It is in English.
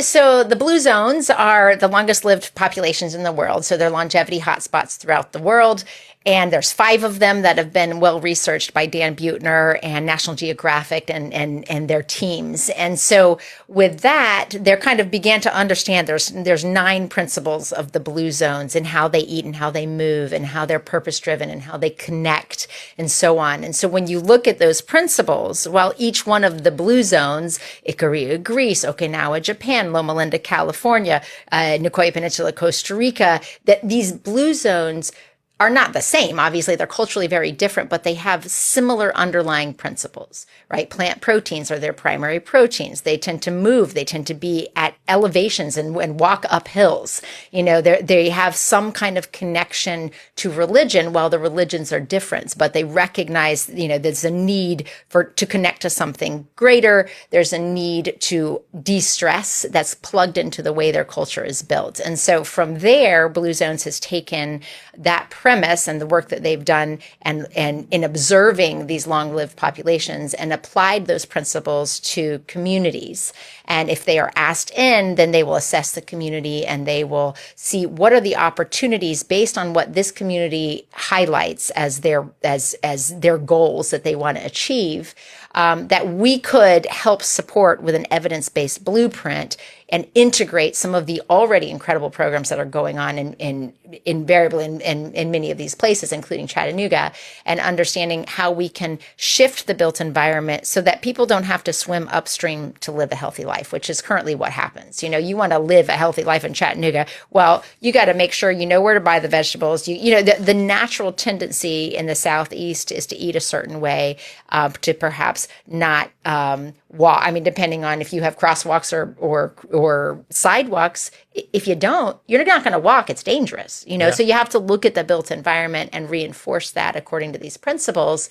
So the blue zones are the longest lived populations in the world. So they're longevity hotspots throughout the world. And there's 5 of them that have been well researched by Dan Buettner and National Geographic and their teams. And so with that, they kind of began to understand there's 9 principles of the blue zones and how they eat and how they move and how they're purpose driven and how they connect and so on. And so when you look at those principles, well, each one of the blue zones, Ikaria, Greece, Okinawa, Japan, Loma Linda, California, Nicoya Peninsula, Costa Rica, that these blue zones are not the same. Obviously, they're culturally very different, but they have similar underlying principles, right? Plant proteins are their primary proteins. They tend to move. They tend to be at elevations and walk up hills. You know, they have some kind of connection to religion, while the religions are different, but they recognize, you know, there's a need to connect to something greater. There's a need to de-stress that's plugged into the way their culture is built. And so from there, Blue Zones has taken that premise and the work that they've done and in observing these long-lived populations and applied those principles to communities. And if they are asked in, then they will assess the community and they will see what are the opportunities based on what this community highlights as their goals that they want to achieve, that we could help support with an evidence-based blueprint and integrate some of the already incredible programs that are going on invariably in many of these places, including Chattanooga, and understanding how we can shift the built environment so that people don't have to swim upstream to live a healthy life, which is currently what happens. You know, you want to live a healthy life in Chattanooga. Well, you got to make sure you know where to buy the vegetables. You know, the natural tendency in the Southeast is to eat a certain way, to perhaps not walk. I mean, depending on if you have crosswalks or sidewalks, if you don't, you're not going to walk. It's dangerous, you know. Yeah. So you have to look at the built environment and reinforce that according to these principles.